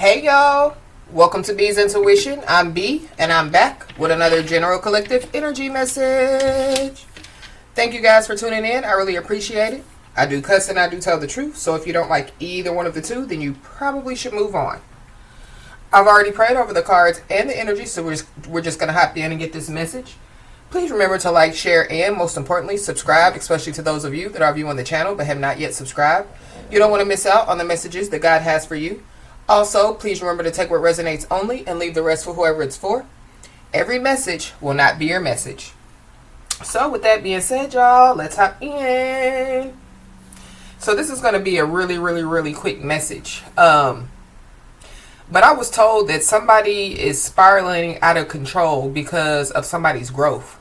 Hey y'all, welcome to B's Intuition. I'm B and I'm back with another general collective energy message. Thank you guys for tuning in. I really appreciate it. I do cuss and I do tell the truth, so if you don't like either one of the two, then you probably should move on. I've already prayed over the cards and the energy, so we're just going to hop in and get this message. Please remember to like, share, and most importantly, subscribe, especially to those of you that are viewing the channel but have not yet subscribed. You don't want to miss out on the messages that God has for you. Also, please remember to take what resonates only and leave the rest for whoever it's for. Every message will not be your message. So with that being said, y'all, let's hop in. So this is going to be a really quick message. But I was told that somebody is spiraling out of control because of somebody's growth.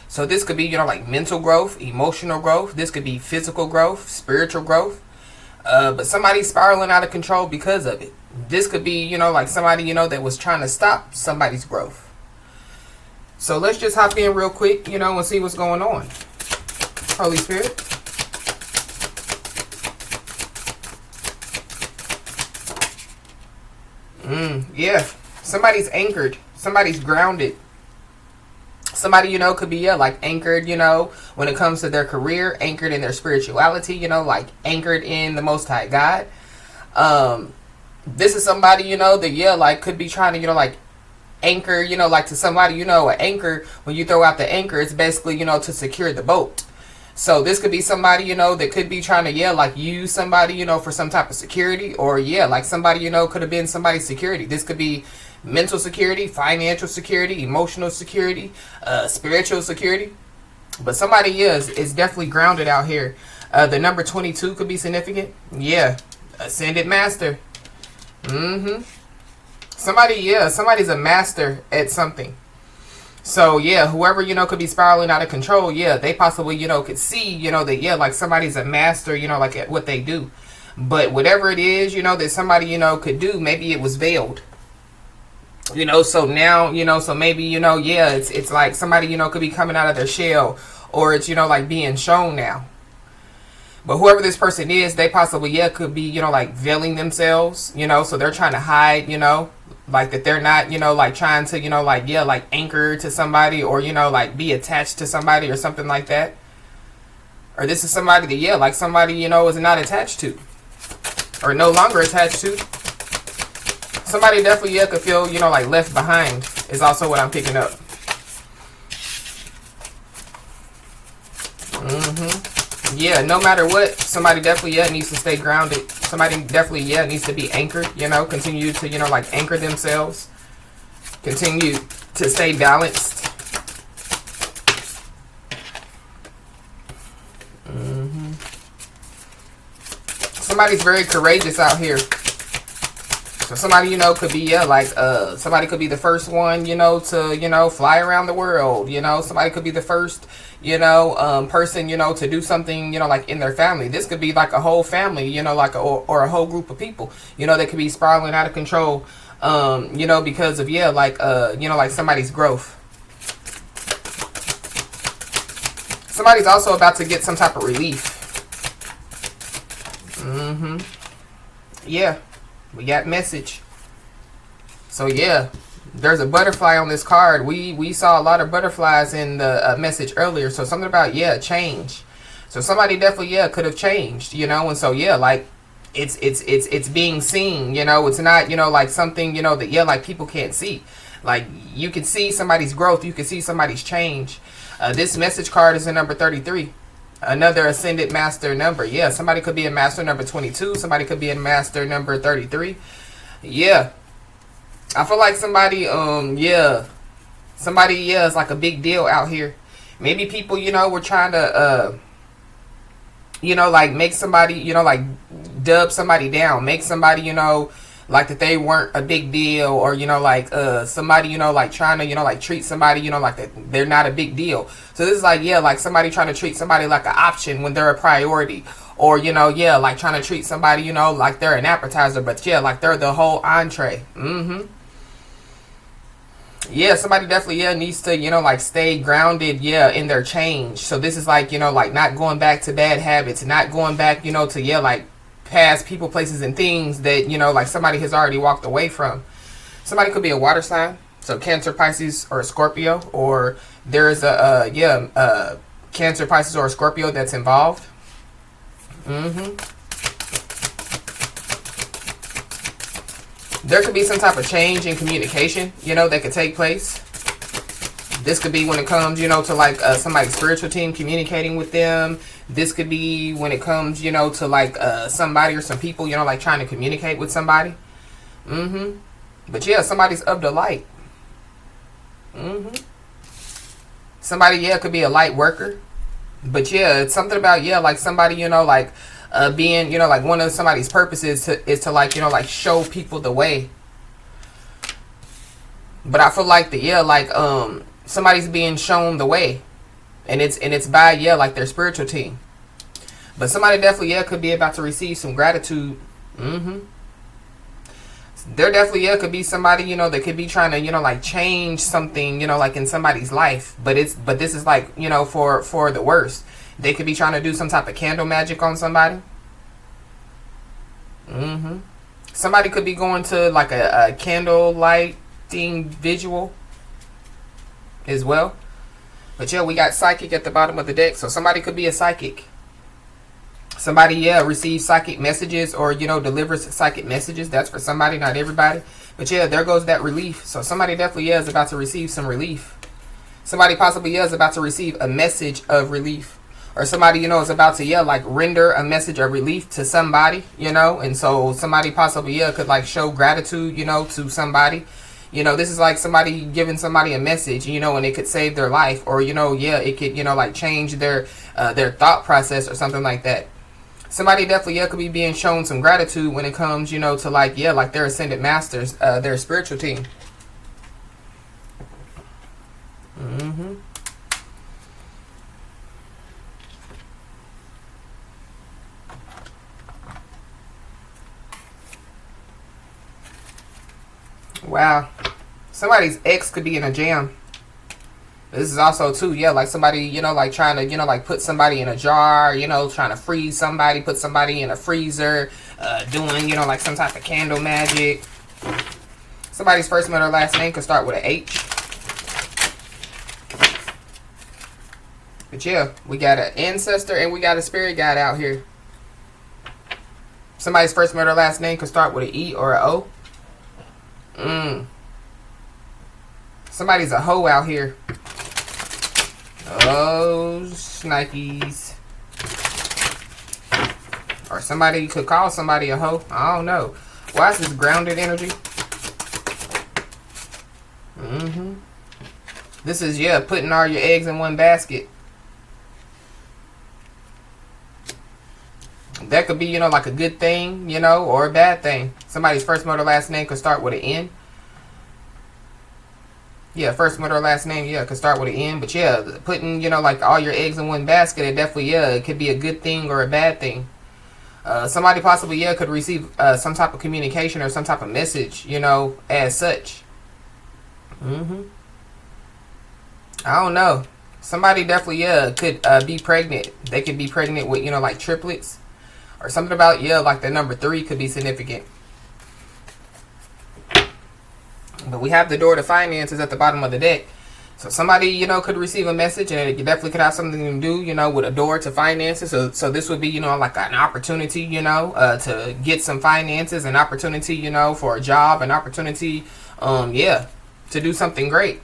So this could be, like mental growth, emotional growth. This could be physical growth, spiritual growth. But somebody's spiraling out of control because of it. This could be, like somebody, that was trying to stop somebody's growth. So let's just hop in real quick, and see what's going on. Holy Spirit. Yeah. Somebody's anchored. Somebody's grounded. Somebody, could be, like anchored, when it comes to their career, anchored in their spirituality, like anchored in the Most High God. This is somebody, that, like could be trying to, like anchor, like to somebody, an anchor, when you throw out the anchor, it's basically, to secure the boat. So this could be somebody, that could be trying to, like use somebody, for some type of security, or like somebody, could have been somebody's security. This could be mental security, financial security, emotional security, spiritual security. But somebody is definitely grounded out here. The number 22 could be significant. Yeah. Ascended master. Somebody's a master at something. So yeah, whoever, could be spiraling out of control. Yeah, they possibly, could see, that, like somebody's a master, like at what they do. But whatever it is, that somebody, could do, maybe it was veiled. So now, so maybe, it's like somebody, could be coming out of their shell, or it's, like being shown now. But whoever this person is, they possibly, could be, like veiling themselves, so they're trying to hide, like that they're not, like trying to, like anchor to somebody, or, like be attached to somebody or something like that. Or this is somebody that, like somebody, is not attached to, or no longer attached to. Somebody definitely, could feel, like left behind is also what I'm picking up. Yeah, no matter what, somebody definitely, needs to stay grounded. Somebody definitely, needs to be anchored, continue to, like anchor themselves. Continue to stay balanced. Somebody's very courageous out here. So somebody, could be, like, somebody could be the first one, to, fly around the world, somebody could be the first, person, to do something, like in their family. This could be like a whole family, like, or a whole group of people, that could be spiraling out of control, because of, like somebody's growth. Somebody's also about to get some type of relief. Yeah. We got message. So yeah, there's a butterfly on this card. We saw a lot of butterflies in the message earlier. So something about, change. So somebody definitely, could have changed, and so like it's being seen, it's not, like something, that, like people can't see. Like you can see somebody's growth, you can see somebody's change. This message card is a number 33. Another ascended master number. Yeah, somebody could be a master number 22. Somebody could be a master number 33. Yeah. I feel like somebody, somebody, is like a big deal out here. Maybe people, were trying to, like make somebody, like dub somebody down. Make somebody, like that they weren't a big deal, or, like, somebody, like trying to, like treat somebody, like that they're not a big deal. So this is like, like somebody trying to treat somebody like an option when they're a priority, or, like trying to treat somebody, like they're an appetizer, but like they're the whole entree. Yeah, somebody definitely, needs to, like stay grounded, in their change. So this is like, like not going back to bad habits, not going back, to, like past people, places, and things that, you know, like somebody has already walked away from. Somebody could be a water sign, so Cancer, Pisces, or a Scorpio, or there's a Cancer, Pisces, or a Scorpio that's involved. There could be some type of change in communication, you know, that could take place. This could be when it comes, you know, to like somebody's spiritual team communicating with them. This could be when it comes, you know, to like somebody or some people, you know, like trying to communicate with somebody. But yeah, somebody's of the light. Somebody, yeah, could be a light worker. But yeah, it's something about, yeah, like somebody, you know, like being, you know, like one of somebody's purposes is to like, you know, like show people the way. But I feel like somebody's being shown the way, and it's by, yeah, like their spiritual team. But somebody definitely, yeah, could be about to receive some gratitude. There definitely, yeah, could be somebody, you know, that could be trying to, you know, like change something, you know, like in somebody's life. But this is like, you know, for the worst. They could be trying to do some type of candle magic on somebody. Somebody could be going to like a candle lighting visual as well. But yeah, we got psychic at the bottom of the deck. So somebody could be a psychic. Somebody, yeah, receives psychic messages or, you know, delivers psychic messages. That's for somebody, not everybody. But yeah, there goes that relief. So somebody definitely, yeah, is about to receive some relief. Somebody possibly, yeah, is about to receive a message of relief. Or somebody, you know, is about to, yeah, like render a message of relief to somebody, you know. And so somebody possibly, yeah, could like show gratitude, you know, to somebody. You know, this is like somebody giving somebody a message, you know, and it could save their life. Or, you know, yeah, it could, you know, like change their thought process or something like that. Somebody definitely, yeah, could be being shown some gratitude when it comes, you know, to like, yeah, like their ascended masters, their spiritual team. Wow. Somebody's ex could be in a jam. This is also too, yeah, like somebody, you know, like trying to, you know, like put somebody in a jar, you know, trying to freeze somebody, put somebody in a freezer, doing, you know, like some type of candle magic. Somebody's first middle or last name could start with an H. But yeah, we got an ancestor and we got a spirit guide out here. Somebody's first middle or last name could start with an E or an O. Somebody's a hoe out here. Oh, shnikes. Or somebody could call somebody a hoe. I don't know. Why is this grounded energy? This is, yeah, putting all your eggs in one basket. That could be, you know, like a good thing, you know, or a bad thing. Somebody's first middle last name could start with an N. Yeah, first middle last name, yeah, could start with an N. But yeah, putting, you know, like all your eggs in one basket, it definitely, yeah, it could be a good thing or a bad thing. Somebody possibly, yeah, could receive some type of communication or some type of message, you know, as such. I don't know. Somebody definitely, yeah, could be pregnant. They could be pregnant with, you know, like triplets. Or something about, yeah, like the number 3 could be significant. But we have the door to finances at the bottom of the deck. So somebody, you know, could receive a message, and it definitely could have something to do, you know, with a door to finances. So this would be, you know, like an opportunity, you know, to get some finances, an opportunity, you know, for a job, an opportunity, yeah, to do something great.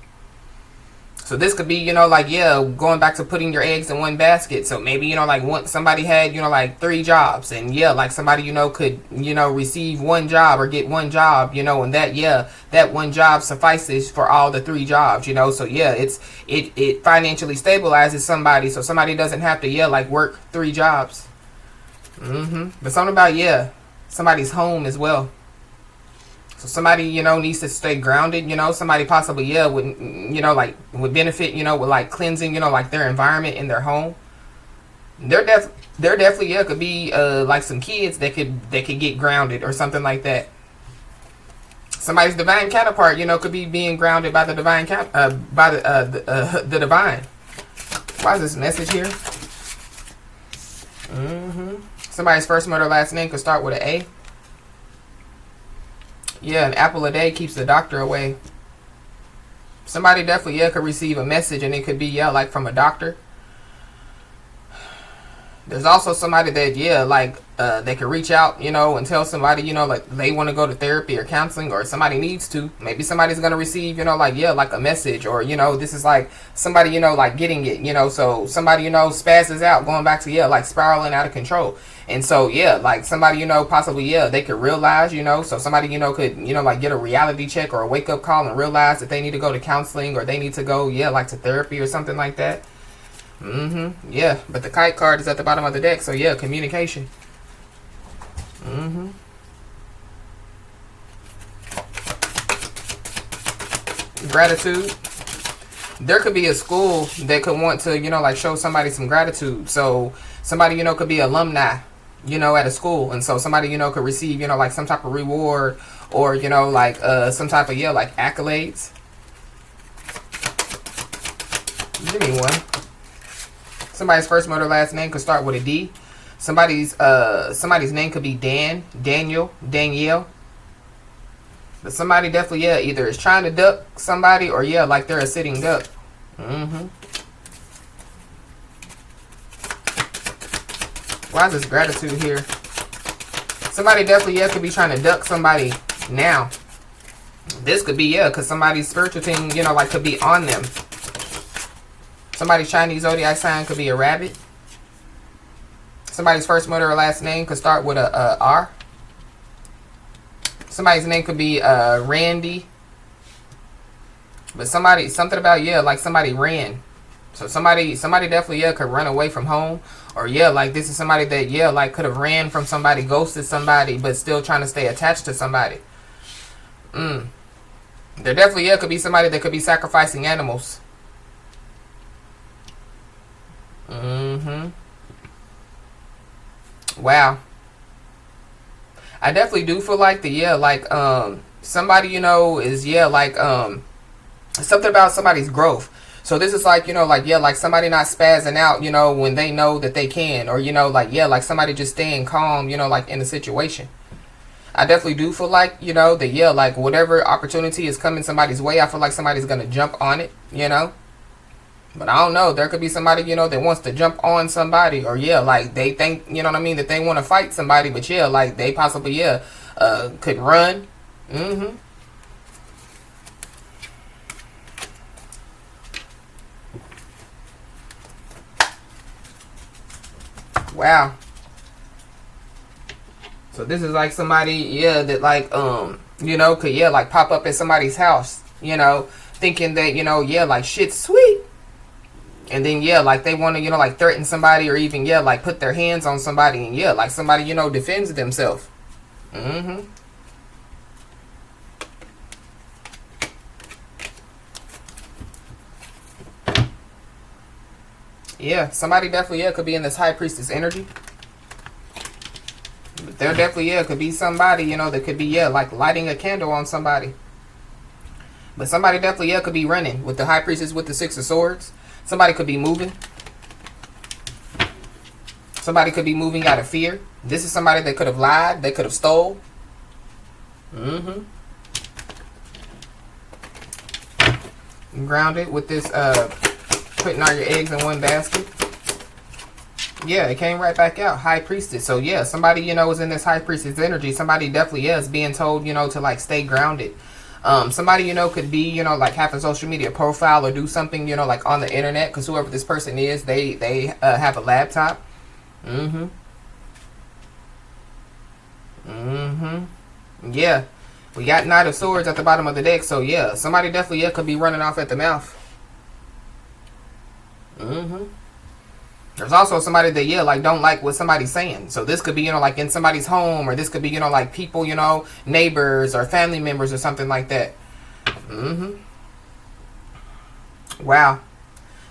So this could be, you know, like, yeah, going back to putting your eggs in one basket. So maybe, you know, like somebody had, you know, like 3 jobs, and yeah, like somebody, you know, could, you know, receive one job or get one job, you know, and that, yeah, that one job suffices for all the 3 jobs, you know. So yeah, it financially stabilizes somebody, so somebody doesn't have to, yeah, like work 3 jobs. But something about, yeah, somebody's home as well. So somebody, you know, needs to stay grounded, you know. Somebody possibly, yeah, would, you know, like would benefit, you know, with like cleansing, you know, like their environment in their home. There definitely, yeah, could be like some kids that could get grounded or something like that. Somebody's divine counterpart, you know, could be being grounded by the divine the divine. Why is this message here? Somebody's first name or last name could start with an A. Yeah, an apple a day keeps the doctor away. Somebody definitely, yeah, could receive a message, and it could be, yeah, like from a doctor. There's also somebody that, yeah, like, they could reach out, you know, and tell somebody, you know, like they want to go to therapy or counseling, or somebody needs to. Maybe somebody's going to receive, you know, like, yeah, like a message, or, you know, this is like somebody, you know, like getting it, you know, so somebody, you know, spazzes out, going back to, yeah, like spiraling out of control. And so, yeah, like somebody, you know, possibly, yeah, they could realize, you know, so somebody, you know, could, you know, like get a reality check or a wake up call and realize that they need to go to counseling, or they need to go, yeah, like to therapy or something like that. Yeah, but the kite card is at the bottom of the deck, so yeah, communication. Gratitude. There could be a school that could want to, you know, like show somebody some gratitude. So somebody, you know, could be alumni, you know, at a school, and so somebody, you know, could receive, you know, like some type of reward, or, you know, like some type of, yeah, like accolades. Give me one. Somebody's first name or last name could start with a D. Somebody's name could be Dan, Daniel, Danielle. But somebody definitely, yeah, either is trying to duck somebody, or, yeah, like they're a sitting duck. Why is this gratitude here? Somebody definitely, yeah, could be trying to duck somebody now. This could be, yeah, because somebody's spiritual team, you know, like could be on them. Somebody's Chinese zodiac sign could be a rabbit. Somebody's first name or last name could start with a R. Somebody's name could be Randy. But something about, yeah, like somebody ran. So somebody definitely, yeah, could run away from home. Or, yeah, like this is somebody that, yeah, like could have ran from somebody, ghosted somebody, but still trying to stay attached to somebody. There definitely, yeah, could be somebody that could be sacrificing animals. Wow. I definitely do feel like somebody, you know, is, yeah, like something about somebody's growth. So this is like, you know, like, yeah, like somebody not spazzing out, you know, when they know that they can, or, you know, like, yeah, like somebody just staying calm, you know, like in a situation. I definitely do feel like, you know, that, yeah, like whatever opportunity is coming somebody's way, I feel like somebody's going to jump on it, you know. But I don't know. There could be somebody, you know, that wants to jump on somebody, or, yeah, like they think, you know what I mean, that they want to fight somebody, but, yeah, like they possibly, yeah, could run. Wow. So this is like somebody, yeah, that like, you know, could, yeah, like pop up at somebody's house, you know, thinking that, you know, yeah, like shit's sweet. And then, yeah, like they want to, you know, like threaten somebody, or even, yeah, like put their hands on somebody, and, yeah, like somebody, you know, defends themselves. Yeah, somebody definitely, yeah, could be in this high priestess energy. But there definitely, yeah, could be somebody, you know, that could be, yeah, like lighting a candle on somebody. But somebody definitely, yeah, could be running with the high priestess with the 6 of swords. Somebody could be moving. Somebody could be moving out of fear. This is somebody that could have lied. They could have stole. Grounded with this, putting all your eggs in one basket. Yeah, it came right back out. High priestess. So, yeah, somebody, you know, is in this high priestess energy. Somebody definitely is being told, you know, to, like, stay grounded. Somebody, you know, could be, you know, like have a social media profile, or do something, you know, like on the internet, because whoever this person is, they have a laptop. Yeah, we got Knight of Swords at the bottom of the deck. So, yeah, somebody definitely, yeah, could be running off at the mouth. There's also somebody that, yeah, like don't like what somebody's saying. So this could be, you know, like in somebody's home, or this could be, you know, like people, you know, neighbors or family members or something like that. Wow.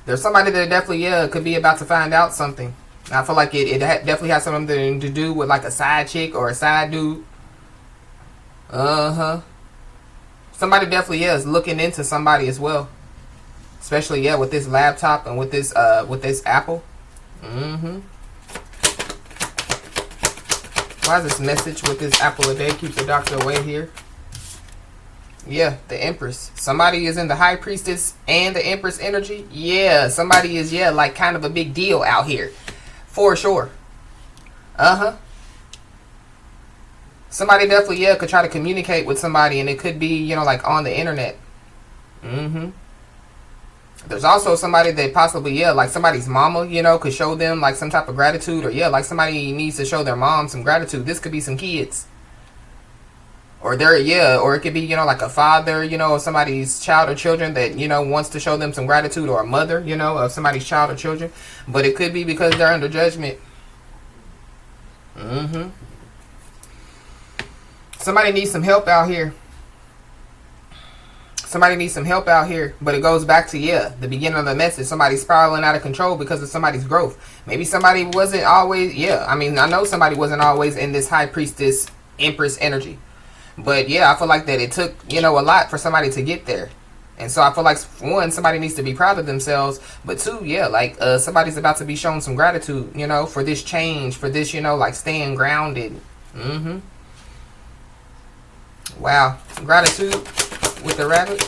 There's somebody that definitely, yeah, could be about to find out something. I feel like it definitely has something to do with like a side chick or a side dude. Somebody definitely, yeah, is looking into somebody as well. Especially, yeah, with this laptop and with this Apple. Why is this message with this apple a day? Keep the doctor away here. Yeah, the Empress. Somebody is in the High Priestess and the Empress energy. Yeah, somebody is, yeah, like kind of a big deal out here. For sure. Uh-huh. Somebody definitely, yeah, could try to communicate with somebody, and it could be, you know, like on the internet. Mm-hmm. There's also somebody that possibly, yeah, like somebody's mama, you know, could show them like some type of gratitude, or yeah, like somebody needs to show their mom some gratitude. This could be some kids. Or they're, yeah, or it could be, you know, like a father, you know, of somebody's child or children that, you know, wants to show them some gratitude, or a mother, you know, of somebody's child or children. But it could be because they're under judgment. Mm-hmm. Somebody needs some help out here. Somebody needs some help out here. But it goes back to, yeah, the beginning of the message. Somebody's spiraling out of control because of somebody's growth. Maybe somebody wasn't always, yeah, I mean, I know somebody wasn't always in this High Priestess Empress energy. But yeah, I feel like that it took, you know, a lot for somebody to get there. And so I feel like, one, somebody needs to be proud of themselves. But two, yeah, like somebody's about to be shown some gratitude, you know, for this change, for this, you know, like staying grounded. Mm-hmm. Wow. Gratitude with the rabbit.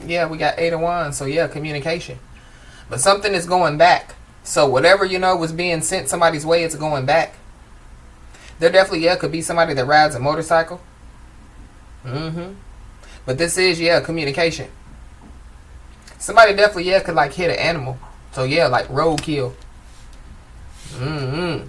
Yeah, we got 8 of Wands. So yeah, communication. But something is going back. So whatever, you know, was being sent somebody's way, it's going back. There definitely, yeah, could be somebody that rides a motorcycle. Mm-hmm. But this is, yeah, communication. Somebody definitely, yeah, could like hit an animal. So yeah, like roadkill. Mm-hmm.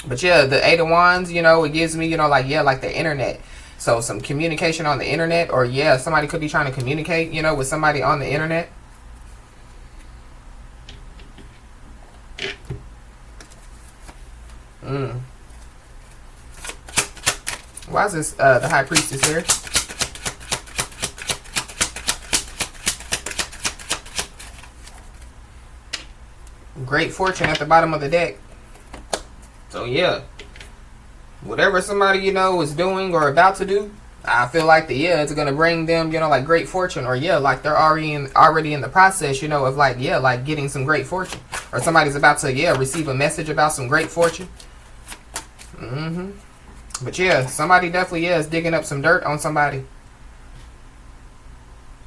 But yeah, the 8 of Wands, you know, it gives me, you know, like, yeah, like the internet. So some communication on the internet, or yeah, somebody could be trying to communicate, you know, with somebody on the internet. Why is this the High Priestess here? Great fortune at the bottom of the deck. So yeah, whatever somebody, you know, is doing or about to do, I feel like it's gonna bring them, you know, like great fortune, or yeah, like they're already in the process, you know, of like, yeah, like getting some great fortune, or somebody's about to, yeah, receive a message about some great fortune. Mm-hmm. But yeah, somebody definitely, yeah, is digging up some dirt on somebody.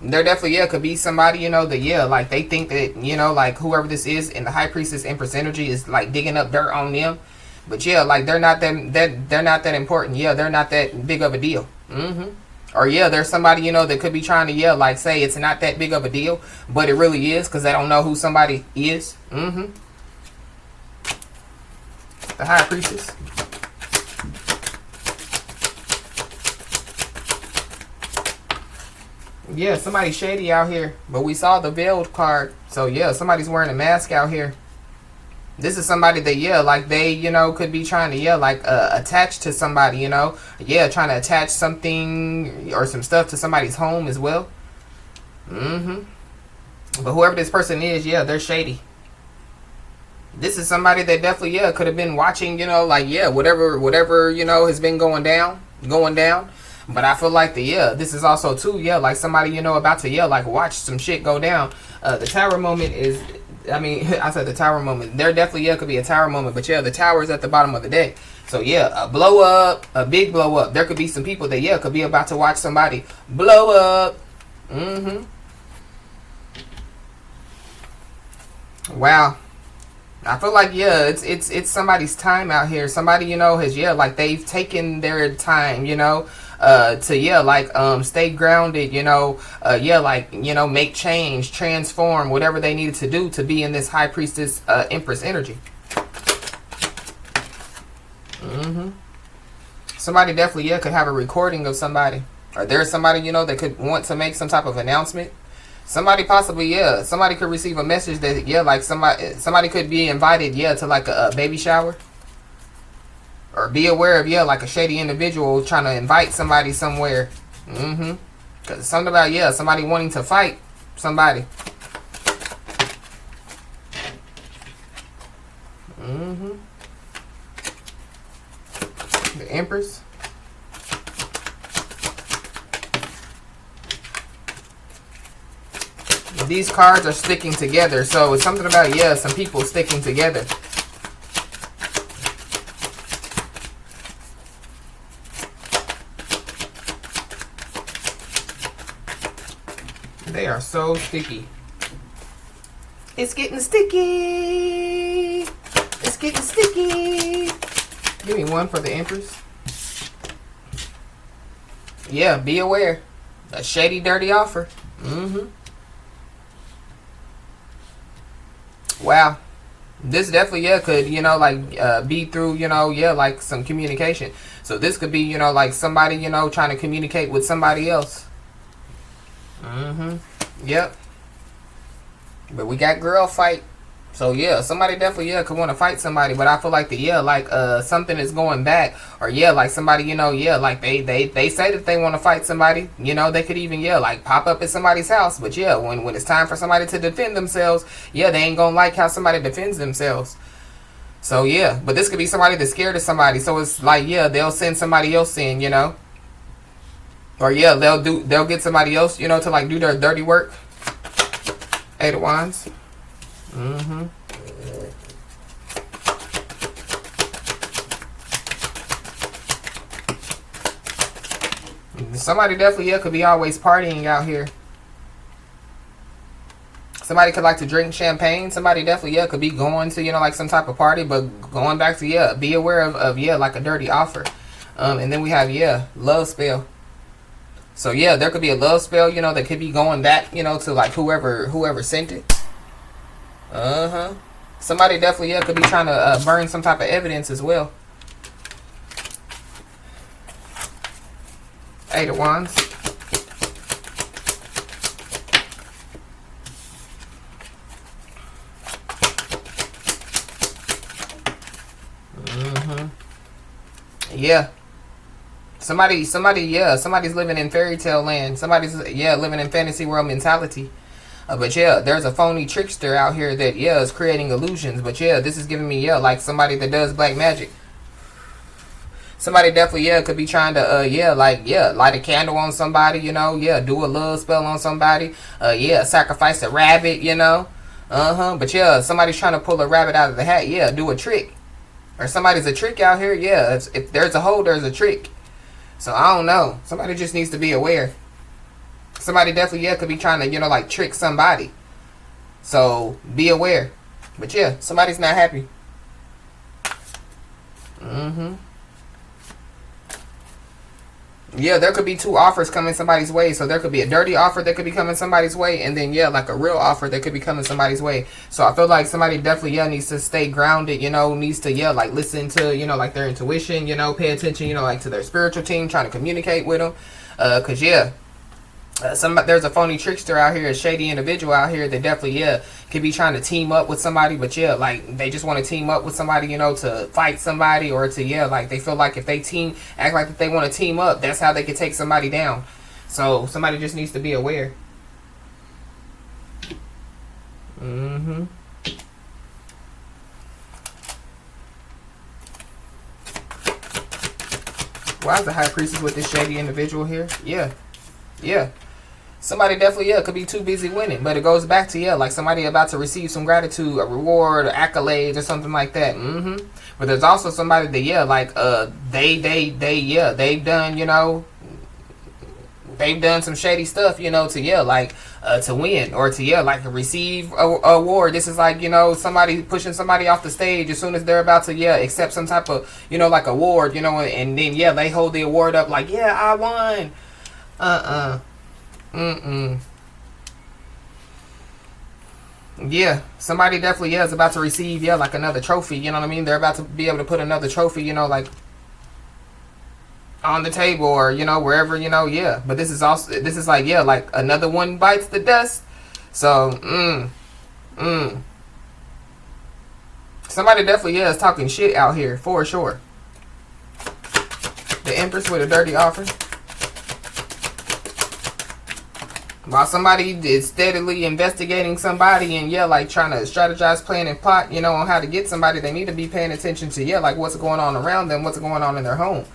There definitely, yeah, could be somebody, you know, that, yeah, like they think that, you know, like whoever this is in the High Priestess Empress energy is like digging up dirt on them. But yeah, like they're not that important. Yeah, they're not that big of a deal. Mm-hmm. Or yeah, there's somebody, you know, that could be trying to, yeah, like say it's not that big of a deal, but it really is, because they don't know who somebody is. Mm-hmm. The High Priestess. Yeah, somebody's shady out here. But we saw the veiled card. So yeah, somebody's wearing a mask out here. This is somebody that, yeah, like they, you know, could be trying to, yeah, like attach to somebody, you know. Yeah, trying to attach something or some stuff to somebody's home as well. Mm-hmm. But whoever this person is, yeah, they're shady. This is somebody that definitely, yeah, could have been watching, you know, like, yeah, whatever, you know, has been going down. But I feel like this is also too, yeah, like somebody, you know, about to, yeah, like watch some shit go down. The tower moment is, I mean, I said the tower moment. There definitely, yeah, could be a tower moment. But yeah, the tower is at the bottom of the deck. So yeah, a blow up, a big blow up. There could be some people that, yeah, could be about to watch somebody blow up. Mm-hmm. Wow. I feel like, yeah, it's somebody's time out here. Somebody, you know, has, yeah, like they've taken their time, you know, to, yeah, like stay grounded, you know, yeah, like, you know, make change, transform, whatever they needed to do to be in this High Priestess Empress energy. Mm-hmm. Somebody definitely, yeah, could have a recording of somebody. Or there's somebody, you know, that could want to make some type of announcement. Somebody possibly, yeah, somebody could receive a message that, yeah, like somebody could be invited, yeah, to like a baby shower. Or be aware of, yeah, like a shady individual trying to invite somebody somewhere. Mm-hmm. Because it's something about, yeah, somebody wanting to fight somebody. Mm-hmm. The Empress. these cards are sticking together. So it's something about, yeah, some people sticking together. They are so sticky. It's getting sticky. It's getting sticky. Give me one for the Empress. Yeah, be aware. A shady, dirty offer. Wow. This definitely, yeah, could, you know, like, be through, you know, yeah, like some communication. So this could be, you know, like somebody, you know, trying to communicate with somebody else. Yep. But we got girl fight. So yeah, somebody definitely, yeah, could want to fight somebody. But I feel like something is going back. Or yeah, like somebody, you know, yeah, like they say that they want to fight somebody. You know, they could even, yeah, like pop up at somebody's house. But yeah, when it's time for somebody to defend themselves, yeah, they ain't gonna like how somebody defends themselves. So yeah, but this could be somebody that's scared of somebody. So it's like, yeah, they'll send somebody else in, you know. Or yeah, they'll get somebody else, you know, to like do their dirty work. Eight of Wands. Somebody definitely, yeah, could be always partying out here. Somebody could like to drink champagne. Somebody definitely, yeah, could be going to, you know, like some type of party, but going back to, yeah, be aware of yeah, like a dirty offer. And then we have, yeah, love spell. So yeah, there could be a love spell, you know, that could be going back, you know, to like whoever sent it. Somebody definitely, yeah, could be trying to burn some type of evidence as well. Eight of Wands. Yeah. Somebody's living in fairy tale land. Somebody's, yeah, living in fantasy world mentality. But yeah, there's a phony trickster out here that, yeah, is creating illusions. But yeah, this is giving me, yeah, like somebody that does black magic. Somebody definitely, yeah, could be trying to, yeah, like, yeah, light a candle on somebody, you know, yeah, do a love spell on somebody, yeah, sacrifice a rabbit, you know, but yeah, somebody's trying to pull a rabbit out of the hat, yeah, do a trick, or somebody's a trick out here, yeah, if there's a hole, there's a trick, so I don't know, somebody just needs to be aware. Somebody definitely, yeah, could be trying to, you know, like, trick somebody, so be aware, but yeah, somebody's not happy. Yeah, there could be two offers coming somebody's way. So there could be a dirty offer that could be coming somebody's way. And then, yeah, like a real offer that could be coming somebody's way. So I feel like somebody definitely, yeah, needs to stay grounded, you know, needs to, yeah, like listen to, you know, like their intuition, you know, pay attention, you know, like to their spiritual team, trying to communicate with them. Because, yeah, there's a phony trickster out here, a shady individual out here that definitely, yeah, could be trying to team up with somebody, but yeah, like they just want to team up with somebody, you know, to fight somebody, or to, yeah, like they feel like if they act like if they want to team up, that's how they can take somebody down. So somebody just needs to be aware. Why is the High Priestess with this shady individual here? Yeah. Somebody definitely, yeah, could be too busy winning. But it goes back to, yeah, like somebody about to receive some gratitude, a reward, or accolades, or something like that. But there's also somebody that, yeah, like, they've done, you know, they've done some shady stuff, you know, to, yeah, like, to win, or to, yeah, like, receive a award. This is like, you know, somebody pushing somebody off the stage as soon as they're about to, yeah, accept some type of, you know, like, award, you know, and then, yeah, they hold the award up like, yeah, I won. Yeah, somebody definitely, yeah, is about to receive, yeah, like another trophy, you know what I mean? They're about to be able to put another trophy, you know, like on the table, or, you know, wherever, you know, yeah. But this is like, yeah, like another one bites the dust. So, somebody definitely, yeah, is talking shit out here, for sure. The Empress with a dirty offer. While somebody is steadily investigating somebody and, yeah, like trying to strategize, plan, and plot, you know, on how to get somebody, they need to be paying attention to, yeah, like what's going on around them, what's going on in their home.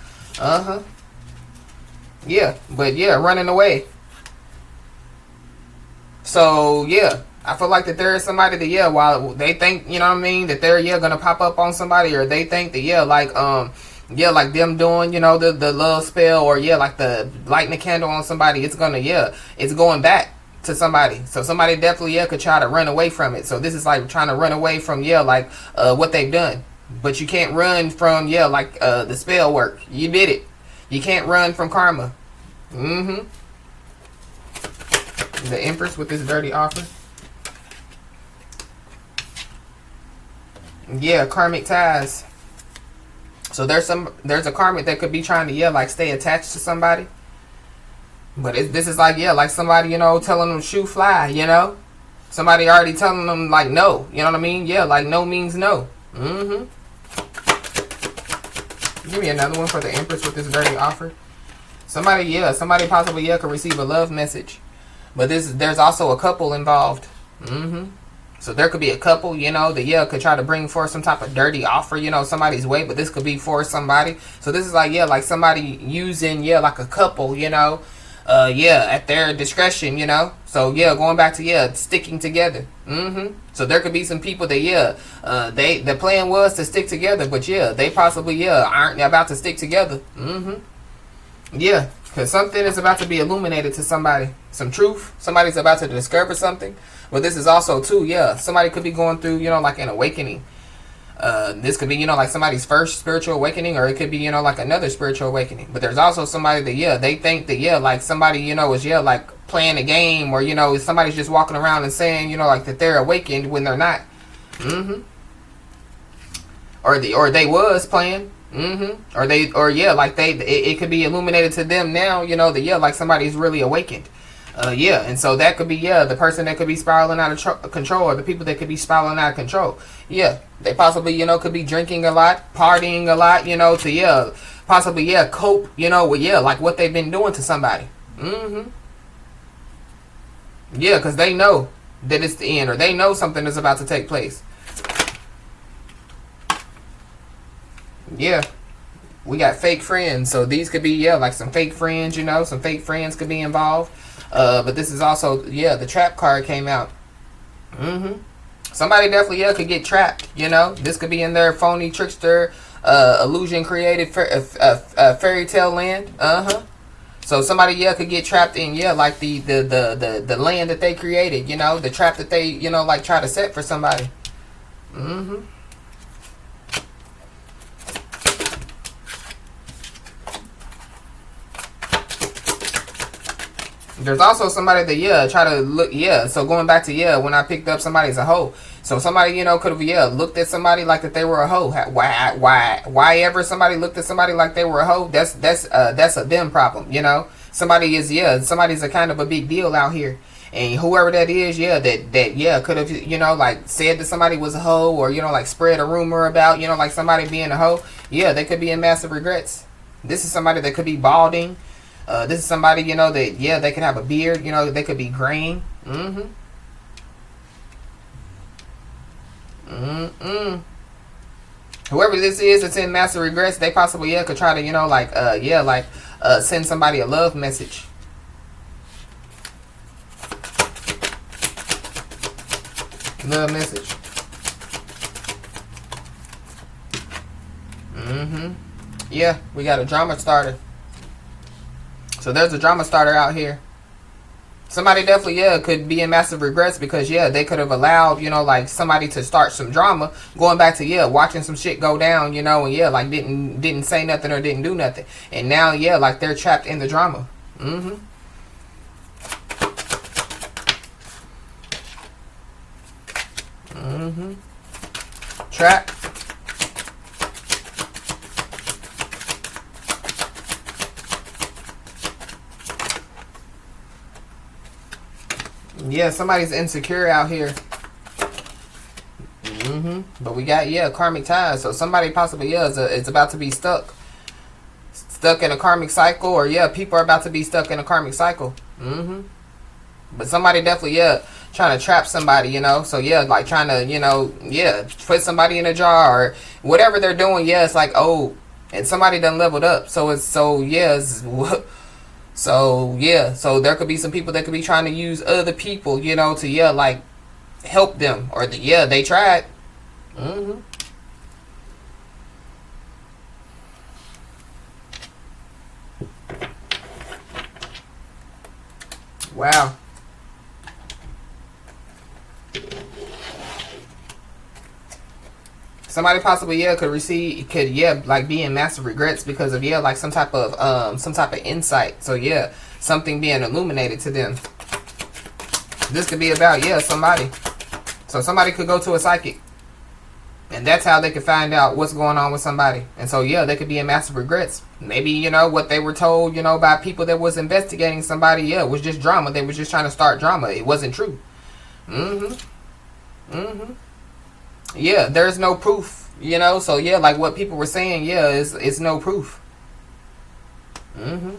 Yeah, but yeah, running away. So yeah, I feel like that there is somebody that yeah, while they think, you know what I mean, that they're yeah gonna pop up on somebody, or they think that yeah, like yeah, like them doing, you know, the love spell, or yeah, like the lighting a candle on somebody, it's gonna yeah, it's going back to somebody. So somebody definitely yeah could try to run away from it. So this is like trying to run away from yeah, like what they've done. But you can't run from yeah, like the spell work. You did it. You can't run from karma. Mm-hmm. The Empress with this dirty offer. Yeah, karmic ties. So there's a karmic that could be trying to yeah like stay attached to somebody. But this is like yeah like somebody, you know, telling them shoe fly, you know. Somebody already telling them like no, you know what I mean? Yeah, like no means no. Mm-hmm. Give me another one for the Empress with this dirty offer. Somebody possibly yeah could receive a love message. But there's also a couple involved. Mm-hmm. So there could be a couple, you know, that yeah could try to bring forth some type of dirty offer, you know, somebody's way, but this could be for somebody. So this is like yeah, like somebody using yeah like a couple, you know, yeah, at their discretion, you know. So yeah, going back to yeah sticking together. Mm-hmm. So there could be some people that yeah, the plan was to stick together, but yeah, they possibly yeah aren't about to stick together. Mm-hmm. Yeah, because something is about to be illuminated to somebody. Some truth. Somebody's about to discover something. But this is also, too, yeah, somebody could be going through, you know, like an awakening. This could be, you know, like somebody's first spiritual awakening, or it could be, you know, like another spiritual awakening. But there's also somebody that, yeah, they think that, yeah, like somebody, you know, is, yeah, like playing a game, or, you know, somebody's just walking around and saying, you know, like that they're awakened when they're not. Mm-hmm. Or they was playing. Mm-hmm. Or yeah, like it could be illuminated to them now, you know, that yeah, like somebody's really awakened. Yeah, and so that could be yeah, the person that could be spiraling out of control, or the people that could be spiraling out of control. Yeah, they possibly, you know, could be drinking a lot, partying a lot, you know, to yeah, possibly yeah, cope, you know, with yeah, like what they've been doing to somebody. Mm-hmm. Yeah, because they know that it's the end, or they know something is about to take place. Yeah, we got fake friends, so these could be yeah like some fake friends, you know, some fake friends could be involved. But this is also yeah the trap card came out. Mm-hmm. Somebody definitely yeah could get trapped, you know. This could be in their phony trickster illusion created fairy tale land. Uh-huh. So somebody yeah could get trapped in yeah like the land that they created, you know, the trap that they, you know, like try to set for somebody. Mm-hmm. There's also somebody that yeah try to look yeah. So going back to yeah when I picked up somebody's a hoe. So somebody, you know, could have yeah looked at somebody like that they were a hoe. Why ever somebody looked at somebody like they were a hoe? That's a them problem, you know. Somebody's a kind of a big deal out here. And whoever that is, yeah, that yeah could have, you know, like said that somebody was a hoe, or, you know, like spread a rumor about, you know, like somebody being a hoe. Yeah, they could be in massive regrets. This is somebody that could be balding. This is somebody, you know, that yeah they could have a beard, you know, they could be graying. Mm-hmm. Mm-mm. Whoever this is that's in massive regrets, they possibly yeah could try to, you know, like send somebody a love message. Love message. Mm-hmm. Yeah, we got a drama starter. So there's a drama starter out here. Somebody definitely yeah could be in massive regrets because yeah they could have allowed, you know, like somebody to start some drama, going back to yeah watching some shit go down, you know, and yeah like didn't say nothing or didn't do nothing, and now yeah like they're trapped in the drama. Mm-hmm. Mm-hmm. Trap. Yeah, somebody's insecure out here. Mm-hmm. But we got yeah karmic ties, so somebody possibly yeah is about to be stuck in a karmic cycle, or yeah people are about to be stuck in a karmic cycle. Mm-hmm. But somebody definitely yeah trying to trap somebody, you know. So yeah, like trying to, you know, yeah put somebody in a jar or whatever they're doing. Yeah, it's like, oh, and somebody done leveled up, so it's so yeah it's, So yeah, so there could be some people that could be trying to use other people, you know, to yeah, like help them, or yeah, they tried. Mm-hmm. Wow. Somebody possibly yeah could yeah like be in massive regrets because of yeah like some type of insight. So yeah, something being illuminated to them. This could be about yeah somebody. So somebody could go to a psychic, and that's how they could find out what's going on with somebody. And so yeah, they could be in massive regrets. Maybe you know what they were told, you know, by people that was investigating somebody. Yeah, was just drama. They was just trying to start drama. It wasn't true. Mm-hmm. Mm-hmm. Yeah, there's no proof, you know. So yeah, like what people were saying, yeah, it's no proof. Mm-hmm.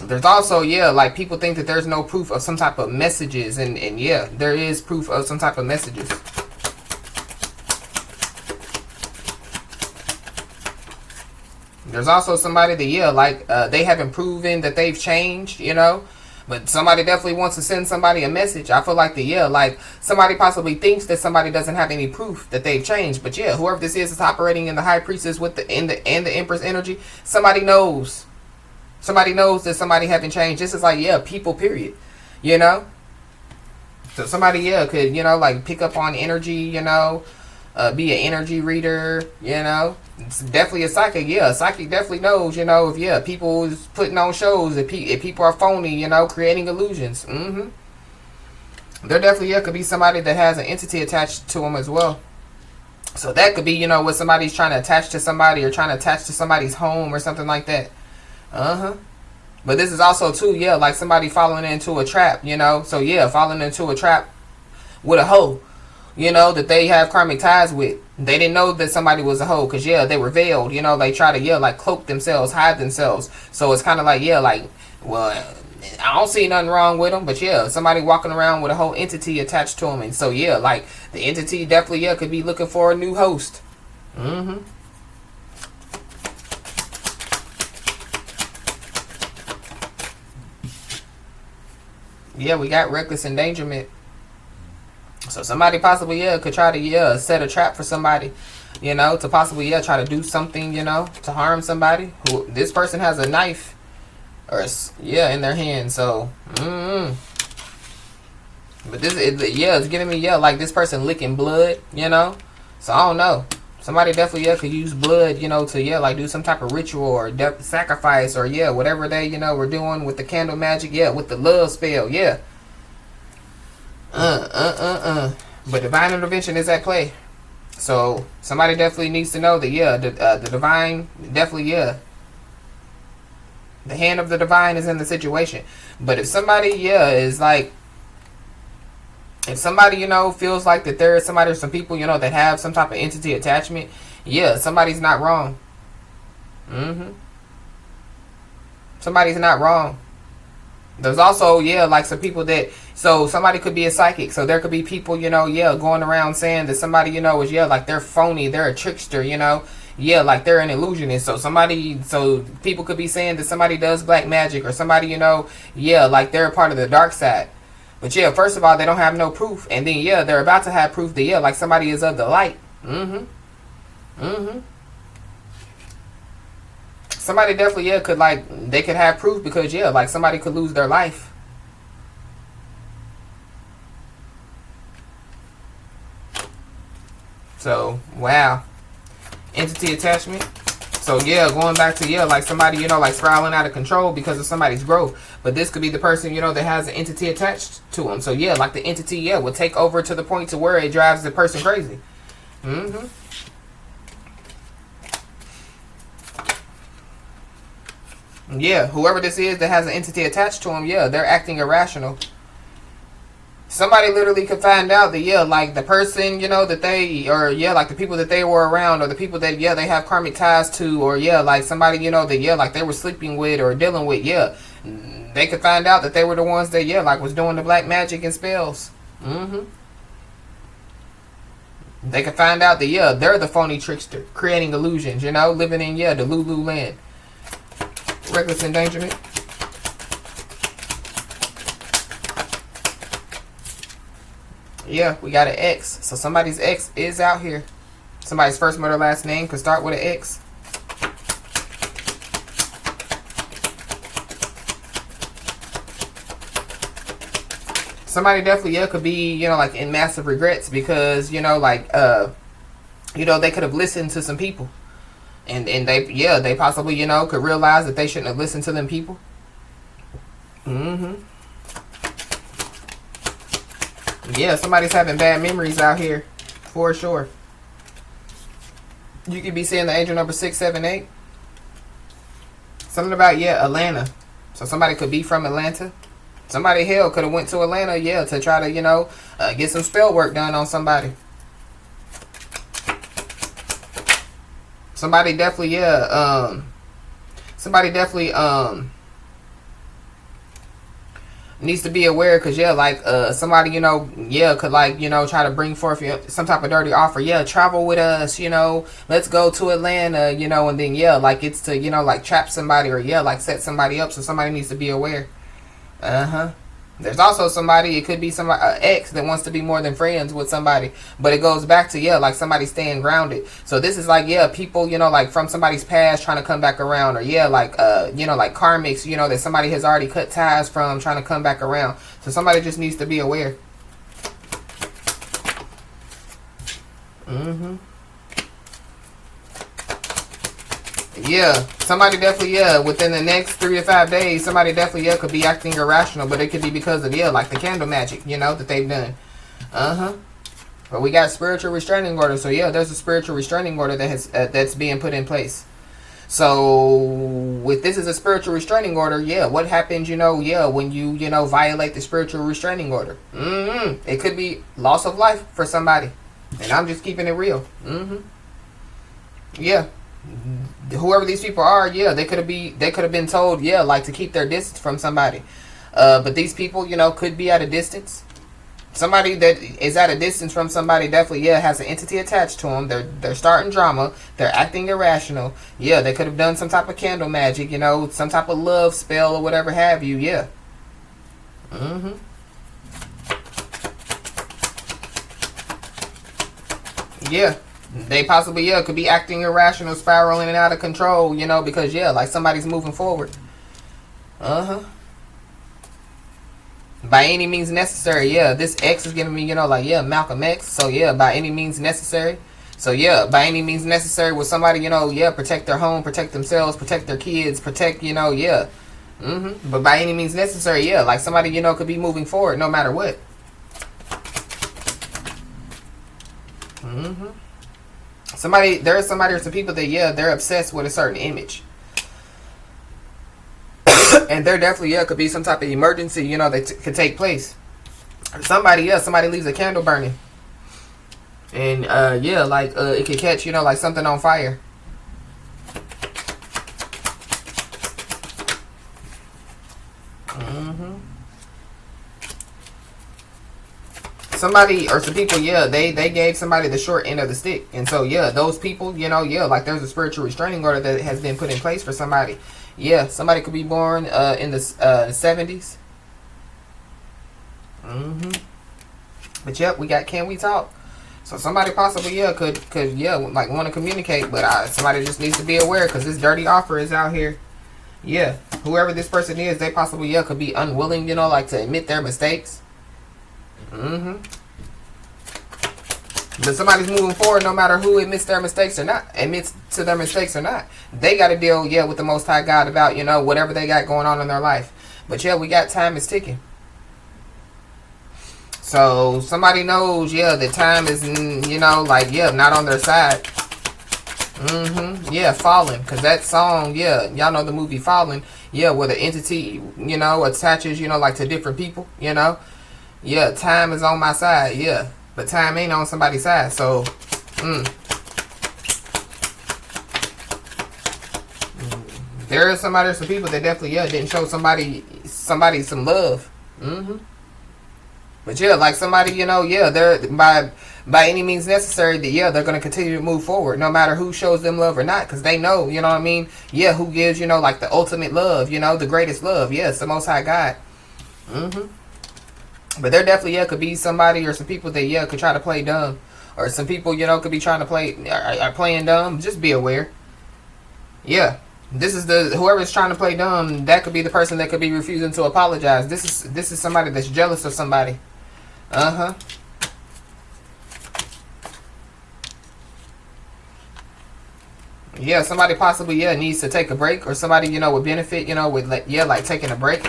There's also yeah, like people think that there's no proof of some type of messages, and yeah, there is proof of some type of messages. There's also somebody that yeah, like they haven't proven that they've changed, you know. But somebody definitely wants to send somebody a message. I feel like yeah, like somebody possibly thinks that somebody doesn't have any proof that they've changed. But yeah, whoever this is operating in the high priestess with the Empress energy, somebody knows. Somebody knows that somebody haven't changed. This is like yeah, people period. You know? So somebody yeah could, you know, like pick up on energy, you know, be an energy reader, you know. It's definitely a psychic. Yeah, a psychic definitely knows, you know, if yeah, people is putting on shows, if people are phony, you know, creating illusions. Mm-hmm. There definitely yeah could be somebody that has an entity attached to them as well. So that could be, you know, what somebody's trying to attach to somebody, or trying to attach to somebody's home or something like that. Uh-huh. But this is also too, yeah, like somebody falling into a trap, you know. So yeah, falling into a trap with a hoe, you know, that they have karmic ties with. They didn't know that somebody was a hoe because, yeah, they were veiled. You know, they try to, yeah, like cloak themselves, hide themselves. So it's kind of like, yeah, like, well, I don't see nothing wrong with them. But, yeah, somebody walking around with a whole entity attached to them. And so, yeah, like, the entity definitely, yeah, could be looking for a new host. Mm-hmm. Yeah, we got reckless endangerment. So somebody possibly, yeah, could try to, yeah, set a trap for somebody, you know, to possibly, yeah, try to do something, you know, to harm somebody. Who this person has a knife, or, yeah, in their hand. So, but this, yeah, it's giving me, yeah, like this person licking blood, you know. So I don't know. Somebody definitely, yeah, could use blood, you know, to, yeah, like do some type of ritual or sacrifice, or, yeah, whatever they, you know, were doing with the candle magic, yeah, with the love spell, yeah. But divine intervention is at play. So somebody definitely needs to know that yeah, the divine definitely yeah, the hand of the divine is in the situation. But if somebody yeah is like, if somebody you know feels like that there is somebody or some people you know that have some type of entity attachment, yeah, somebody's not wrong. Somebody's not wrong. There's also, yeah, like some people that, so somebody could be a psychic. So there could be people, you know, yeah, going around saying that somebody, you know, is, yeah, like they're phony, they're a trickster, you know. Yeah, like they're an illusionist. So people could be saying that somebody does black magic, or somebody, you know, yeah, like they're a part of the dark side. But yeah, first of all, they don't have no proof. And then, yeah, they're about to have proof that, yeah, like somebody is of the light. Somebody definitely, yeah, could like, they could have proof because, yeah, like somebody could lose their life. So, wow. Entity attachment. So, yeah, going back to, yeah, like somebody, you know, like spiraling out of control because of somebody's growth. But this could be the person, you know, that has an entity attached to them. So, yeah, like the entity, yeah, will take over to the point to where it drives the person crazy. Yeah, whoever this is that has an entity attached to them, yeah, they're acting irrational. Somebody literally could find out that, yeah, like the person, you know, that they, or yeah, like the people that they were around, or the people that, yeah, they have karmic ties to, or yeah, like somebody, you know, that, yeah, like they were sleeping with or dealing with, yeah, they could find out that they were the ones that, yeah, like was doing the black magic and spells. They could find out that, yeah, they're the phony trickster, creating illusions, you know, living in, yeah, the Lulu land. reckless endangerment. Yeah, we got an X. So somebody's X is out here. Somebody's first, middle, last name could start with an X. Somebody definitely, yeah, could be, you know, like in massive regrets because, you know, like, you know, they could have listened to some people. And they, yeah, they possibly, you know, could realize that they shouldn't have listened to them people. Yeah, somebody's having bad memories out here. For sure. You could be seeing the angel number 678. Something about, yeah, Atlanta. So somebody could be from Atlanta. Somebody, hell, could have went to Atlanta, yeah, to try to, you know, get some spell work done on somebody. Somebody definitely, yeah, somebody definitely, needs to be aware because, yeah, like, somebody, you know, yeah, could, like, you know, try to bring forth some type of dirty offer. Yeah, travel with us, you know, let's go to Atlanta, you know, and then, yeah, like, it's to, you know, like, trap somebody or, yeah, like, set somebody up. So somebody needs to be aware. There's also somebody, it could be somebody, ex that wants to be more than friends with somebody, but it goes back to, yeah, like somebody staying grounded. So this is like, yeah, people, you know, like from somebody's past trying to come back around, or yeah, like, you know, like karmics, you know, that somebody has already cut ties from trying to come back around. So somebody just needs to be aware. Yeah, somebody definitely, yeah, within the next 3 to 5 days, somebody definitely, yeah, could be acting irrational, but it could be because of, yeah, like the candle magic, you know, that they've done. But we got spiritual restraining order, so yeah, there's a spiritual restraining order that has that's being put in place. So with this is a spiritual restraining order, yeah, what happens, you know, yeah, when you know, violate the spiritual restraining order? It could be loss of life for somebody, and I'm just keeping it real. Yeah. Whoever these people are, yeah, they could have been told, yeah, like to keep their distance from somebody. But these people, you know, could be at a distance. Somebody that is at a distance from somebody definitely, yeah, has an entity attached to them. They're starting drama. They're acting irrational. Yeah, they could have done some type of candle magic, you know, some type of love spell or whatever have you. Yeah. Yeah. They possibly, yeah, could be acting irrational, spiraling and out of control, you know, because, yeah, like somebody's moving forward. By any means necessary, yeah. This X is giving me, you know, like, yeah, Malcolm X. So, yeah, by any means necessary. So, yeah, by any means necessary with somebody, you know, yeah, protect their home, protect themselves, protect their kids, protect, you know, yeah. But by any means necessary, yeah, like somebody, you know, could be moving forward no matter what. There is somebody or some people that, yeah, they're obsessed with a certain image. And there definitely, yeah, could be some type of emergency, you know, that could take place. Somebody leaves a candle burning. And, yeah, like, it could catch, you know, like something on fire. Somebody or some people, yeah, they gave somebody the short end of the stick. And so, yeah, those people, you know, yeah, like there's a spiritual restraining order that has been put in place for somebody. Yeah, somebody could be born in the 70s. But, yep, we got Can We Talk? So somebody possibly, yeah, could yeah, like want to communicate. But somebody just needs to be aware because this dirty offer is out here. Yeah, whoever this person is, they possibly, yeah, could be unwilling, you know, like to admit their mistakes. But somebody's moving forward no matter who admits to their mistakes or not. They got to deal, yeah, with the Most High God about, you know, whatever they got going on in their life. But, yeah, we got time is ticking. So somebody knows, yeah, that time is, you know, like, yeah, not on their side. Yeah, Fallen. Because that song, yeah, y'all know the movie Fallen. Yeah, where the entity, you know, attaches, you know, like to different people, you know. Yeah, time is on my side, yeah. But time ain't on somebody's side, so, There is somebody or some people that definitely, yeah, didn't show somebody some love. But yeah, like somebody, yeah, they're by any means necessary that yeah, they're gonna continue to move forward no matter who shows them love or not, because they know, you know what I mean? Yeah, who gives, like the ultimate love, the greatest love. Yeah, it's the most high God. But there definitely, yeah, could be somebody or some people that, yeah, could try to play dumb. Or some people, could be trying to are playing dumb. Just be aware. Yeah. This is whoever's trying to play dumb, that could be the person that could be refusing to apologize. This is somebody that's jealous of somebody. Uh-huh. Yeah, somebody possibly, yeah, needs to take a break, or somebody, would benefit, with like taking a break.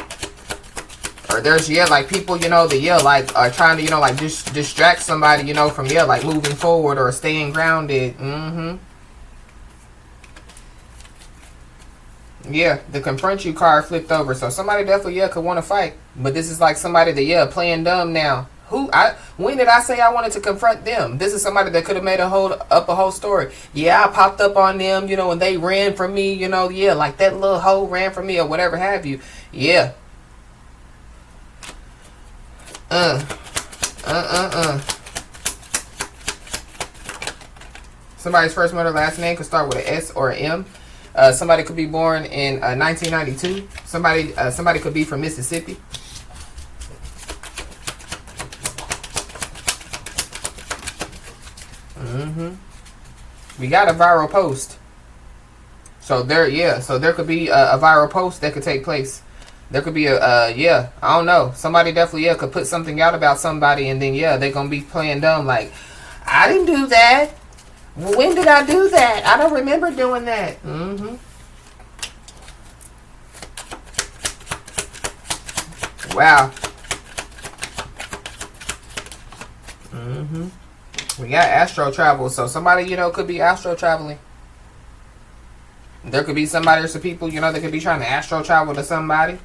Or there's, yeah, like people, that, yeah, like are trying to, like distract somebody, from, yeah, like moving forward or staying grounded. Yeah, the confront you card flipped over. So somebody definitely, yeah, could want to fight. But this is like somebody that, yeah, playing dumb now. When did I say I wanted to confront them? This is somebody that could have made a whole story. Yeah, I popped up on them, and they ran from me, yeah, like that little hoe ran from me or whatever have you. Yeah. Somebody's first mother last name could start with an S or an M. Somebody could be born in 1992. Somebody could be from Mississippi. We got a viral post. So there could be a viral post that could take place. There could be I don't know. Somebody definitely, yeah, could put something out about somebody, and then, yeah, they're going to be playing dumb like, I didn't do that. When did I do that? I don't remember doing that. Wow. We got astro travel, so somebody, could be astro traveling. There could be somebody or some people, that could be trying to astro travel to somebody.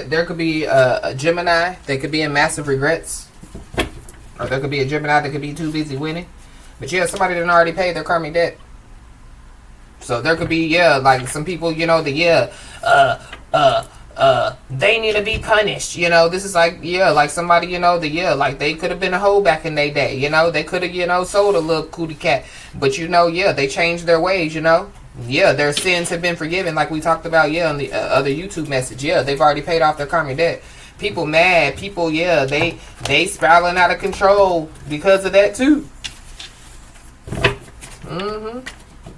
There could be a Gemini that could be in massive regrets. Or there could be a Gemini that could be too busy winning. But yeah, somebody done already paid their karmic debt. So there could be, yeah, like some people, that, yeah, they need to be punished. This is like, yeah, like somebody, that, yeah, like they could have been a hoe back in their day. They could have, sold a little cootie cat. But, yeah, they changed their ways, Yeah, their sins have been forgiven, like we talked about, yeah, on the other YouTube message. Yeah, they've already paid off their karmic debt. People mad. People, yeah, they spiraling out of control because of that, too.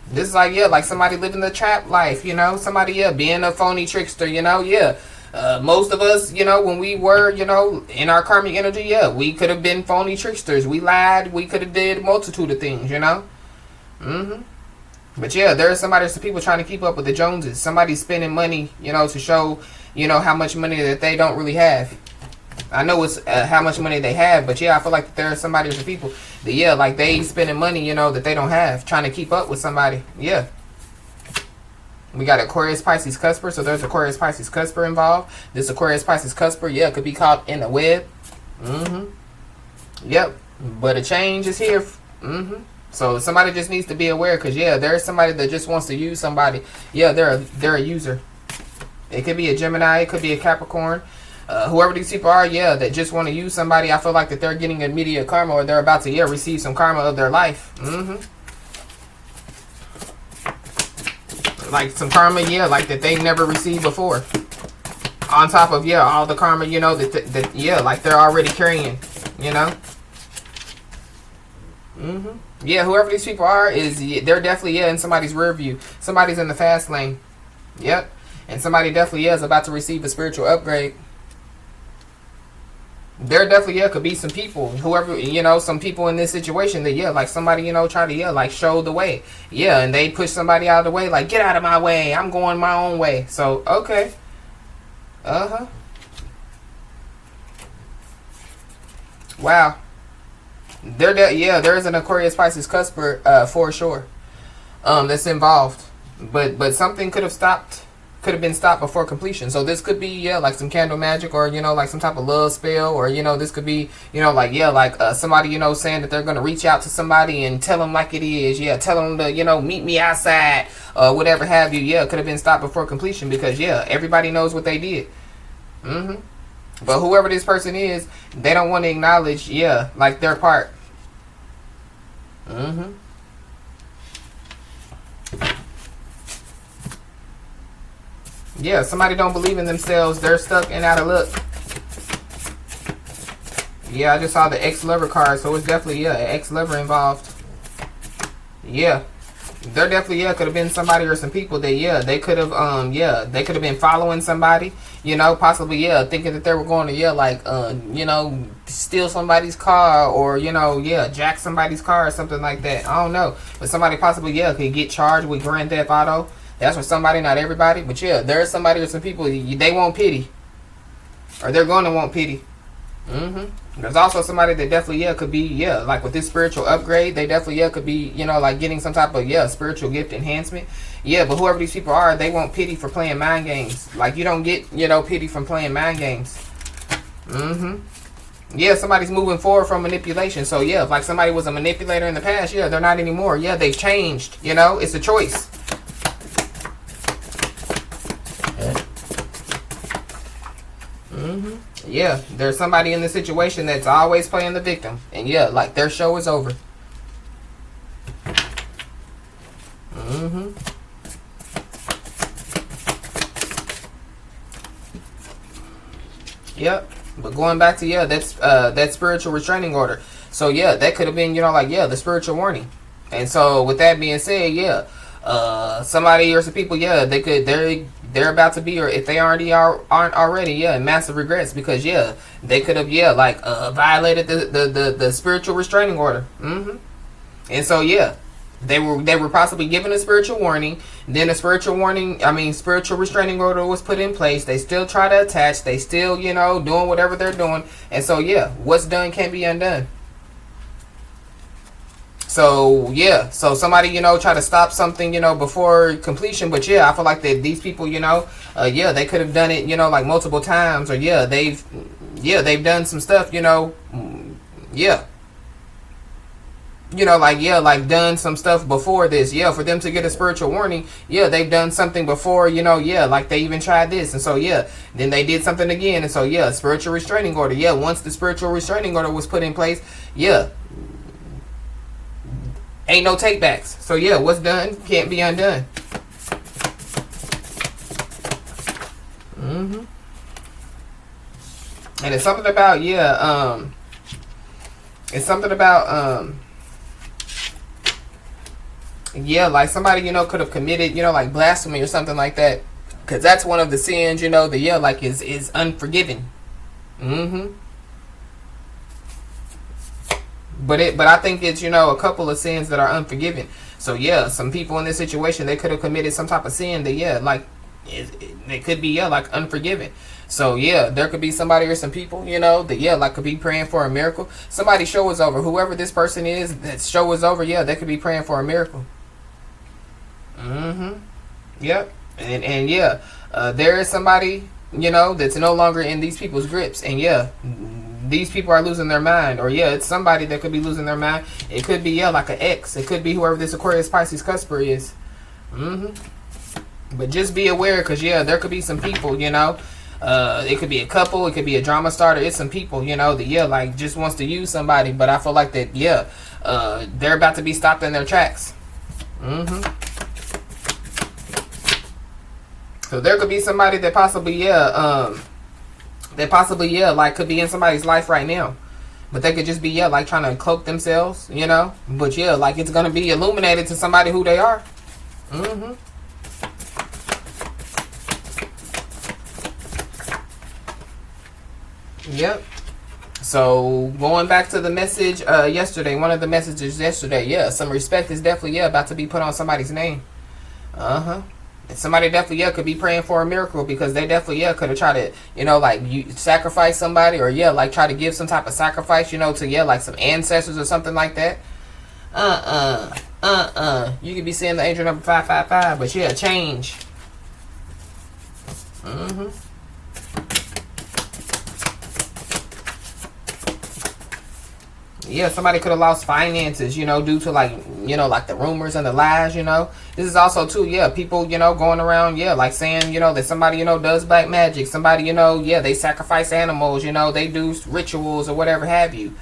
This is like, yeah, like somebody living the trap life, somebody, yeah, being a phony trickster, yeah. Most of us, when we were, in our karmic energy, yeah, we could have been phony tricksters. We lied. We could have did a multitude of things, But yeah, there are some people trying to keep up with the Joneses. Somebody's spending money, to show, how much money that they don't really have. I know it's how much money they have, but yeah, I feel like there are some people that, yeah, like they spending money, that they don't have, trying to keep up with somebody. Yeah. We got Aquarius, Pisces, Cusper, so there's Aquarius, Pisces, Cusper involved. This Aquarius, Pisces, Cusper, yeah, could be caught in a web. Yep. But a change is here. So somebody just needs to be aware, because, yeah, there's somebody that just wants to use somebody. Yeah, they're a user. It could be a Gemini, it could be a Capricorn. Whoever these people are, yeah, that just want to use somebody, I feel like that they're getting immediate karma, or they're about to, yeah, receive some karma of their life. Like some karma, yeah, like that they never received before. On top of, yeah, all the karma, that yeah, like they're already carrying, Yeah, whoever these people are they're definitely, yeah, in somebody's rear view. Somebody's in the fast lane. Yep. And somebody definitely, yeah, is about to receive a spiritual upgrade. There definitely, yeah, could be some people, whoever, some people in this situation that, yeah, like somebody, try to, yeah, like show the way. Yeah, and they push somebody out of the way, like, get out of my way, I'm going my own way. So, okay. Wow. There's an Aquarius, Pisces, Cusper, for sure, that's involved. But something could have stopped could have been stopped before completion. So this could be, yeah, like some candle magic, or, you know, like some type of love spell, or, you know, this could be, you know, like, yeah, like somebody, you know, saying that they're going to reach out to somebody and tell them like it is. Yeah, tell them to, you know, meet me outside, whatever have you. Yeah, could have been stopped before completion because, yeah, everybody knows what they did. But whoever this person is, they don't want to acknowledge, yeah, like their part. Yeah, somebody don't believe in themselves. They're stuck and out of luck. Yeah, I just saw the ex-lover card, so it's definitely, yeah, an ex-lover involved. Yeah. They're definitely, yeah, could have been somebody or some people that, yeah, they could have, yeah, they could have been following somebody, you know, possibly, yeah, thinking that they were going to, yeah, like, you know, steal somebody's car, or, you know, yeah, jack somebody's car or something like that. I don't know. But somebody possibly, yeah, could get charged with Grand Theft Auto. That's for somebody, not everybody. But, yeah, there's somebody or some people, they want pity. Or they're going to want pity. There's also somebody that definitely, yeah, could be, yeah, like with this spiritual upgrade, they definitely, yeah, could be, you know, like getting some type of, yeah, spiritual gift enhancement. Yeah, but whoever these people are, they want pity for playing mind games. Like, you don't get, you know, pity from playing mind games. Yeah, somebody's moving forward from manipulation. So, yeah, if like somebody was a manipulator in the past, yeah, they're not anymore. Yeah, they've changed, you know, it's a choice. Yeah, there's somebody in the situation that's always playing the victim. And yeah, like their show is over. Yep. But going back to, yeah, that's that spiritual restraining order. So yeah, that could have been, you know, like, yeah, the spiritual warning. And so with that being said, yeah, somebody or some people, yeah, they're about to be, or if they aren't already, yeah, massive regrets, because yeah, they could have, yeah, like violated the spiritual restraining order. And so yeah, they were possibly given a spiritual warning. Then a spiritual restraining order was put in place. They still try to attach. They still, you know, doing whatever they're doing. And so yeah, what's done can't be undone. So yeah, so somebody, you know, try to stop something, you know, before completion. But yeah, I feel like that these people, you know, yeah, they could have done it, you know, like multiple times, or yeah, they've done some stuff, you know, yeah, you know, like, yeah, like done some stuff before this. Yeah, for them to get a spiritual warning, yeah, they've done something before, you know, yeah, like they even tried this, and so yeah, then they did something again, and so yeah, spiritual restraining order. Yeah, once the spiritual restraining order was put in place, yeah, ain't no takebacks. So yeah, what's done can't be undone. And it's something about, yeah, yeah, like somebody, you know, could have committed, you know, like blasphemy or something like that, because that's one of the sins, you know, that, yeah, like is unforgiven. But I think it's, you know, a couple of sins that are unforgiven. So yeah, some people in this situation, they could have committed some type of sin that, yeah, like they could be, yeah, like unforgiven. So yeah, there could be somebody or some people, you know, that, yeah, like could be praying for a miracle. Somebody's show is over. Whoever this person is, that show is over, yeah, they could be praying for a miracle. Yep. And yeah, there is somebody, you know, that's no longer in these people's grips. And yeah, these people are losing their mind. Or yeah, it's somebody that could be losing their mind. It could be, yeah, like an ex. It could be whoever this Aquarius, Pisces, Cusper is. But just be aware, because yeah, there could be some people, you know, it could be a couple, it could be a drama starter. It's some people, you know, that, yeah, like just wants to use somebody. But I feel like that, yeah, they're about to be stopped in their tracks. So there could be somebody that possibly, yeah, like could be in somebody's life right now. But they could just be, yeah, like trying to cloak themselves, you know. But yeah, like it's going to be illuminated to somebody who they are. Yep. So going back to the message yesterday, one of the messages yesterday, yeah, some respect is definitely, yeah, about to be put on somebody's name. And somebody definitely, yeah, could be praying for a miracle, because they definitely, yeah, could have tried to, you know, like you sacrifice somebody, or yeah, like try to give some type of sacrifice, you know, to, yeah, like some ancestors or something like that. You could be seeing the angel number 555, but yeah, change. Mm-hmm. Yeah, somebody could have lost finances, you know, due to like, you know, like the rumors and the lies, you know. This is also too, yeah, people, you know, going around, yeah, like saying, you know, that somebody, you know, does black magic. Somebody, you know, yeah, they sacrifice animals, you know, they do rituals or whatever have you.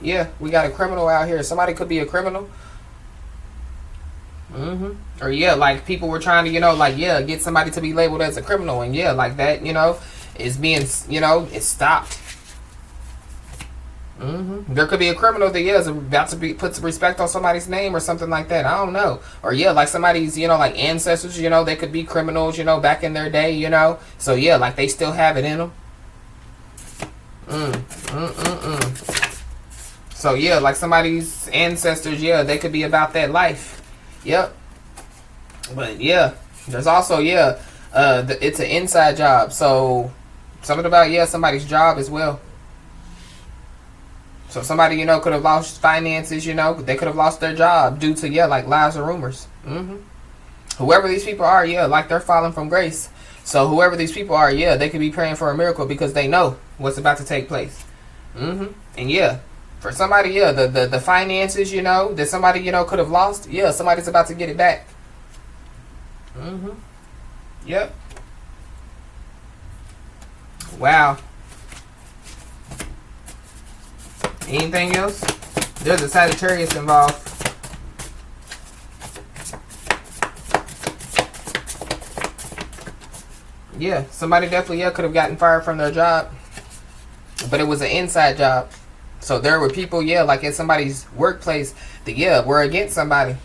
Yeah, we got a criminal out here. Somebody could be a criminal. Or yeah, like people were trying to, you know, like, yeah, get somebody to be labeled as a criminal. And yeah, like that, you know, is being, you know, it's stopped. There could be a criminal that, yeah, is about to be put some respect on somebody's name or something like that. I don't know. Or yeah, like somebody's, you know, like ancestors, you know, they could be criminals, you know, back in their day, you know. So yeah, like they still have it in them. So yeah, like somebody's ancestors, yeah, they could be about that life. Yep. But yeah, there's also, yeah, it's an inside job. So something about, yeah, somebody's job as well. So somebody, you know, could have lost finances, you know. They could have lost their job due to, yeah, like lies or rumors. Whoever these people are, yeah, like they're falling from grace. So whoever these people are, yeah, they could be praying for a miracle because they know what's about to take place. And yeah, for somebody, yeah, the finances, you know, that somebody, you know, could have lost, yeah, somebody's about to get it back. Yep. Wow. Anything else? There's a Sagittarius involved. Yeah, somebody definitely, yeah, could have gotten fired from their job. But it was an inside job. So there were people, yeah, like in somebody's workplace that, yeah, were against somebody.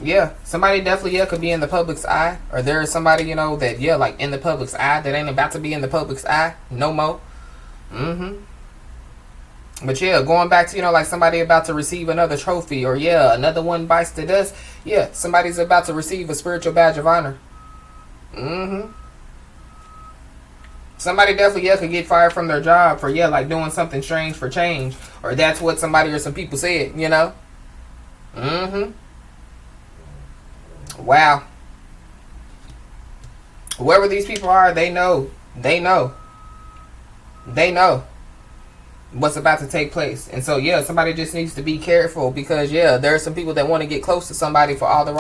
Yeah, somebody definitely, yeah, could be in the public's eye. Or there is somebody, you know, that, yeah, like in the public's eye that ain't about to be in the public's eye no more. But yeah, going back to, you know, like somebody about to receive another trophy, or yeah, another one bites the dust. Yeah, somebody's about to receive a spiritual badge of honor. Somebody definitely, yeah, could get fired from their job for, yeah, like doing something strange for change. Or that's what somebody or some people said, you know. Wow. Whoever these people are, they know what's about to take place. And so yeah, somebody just needs to be careful because yeah, there are some people that want to get close to somebody for all the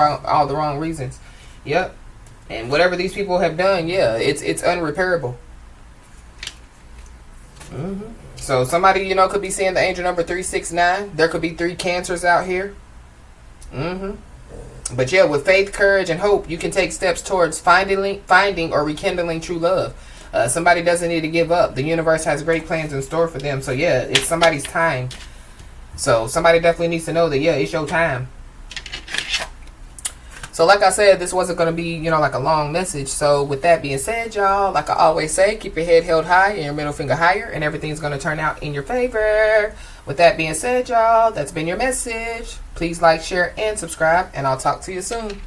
wrong reasons. Yep. And whatever these people have done, yeah, it's unrepairable. So somebody, you know, could be seeing the angel number 369. There could be 3 cancers out here. But yeah, with faith, courage, and hope, you can take steps towards finding or rekindling true love. Somebody doesn't need to give up. The universe has great plans in store for them. So yeah, it's somebody's time. So somebody definitely needs to know that, yeah, it's your time. So like I said, this wasn't going to be, you know, like a long message. So with that being said, y'all, like I always say, keep your head held high and your middle finger higher, and everything's going to turn out in your favor. With that being said, y'all, that's been your message. Please like, share, and subscribe, and I'll talk to you soon.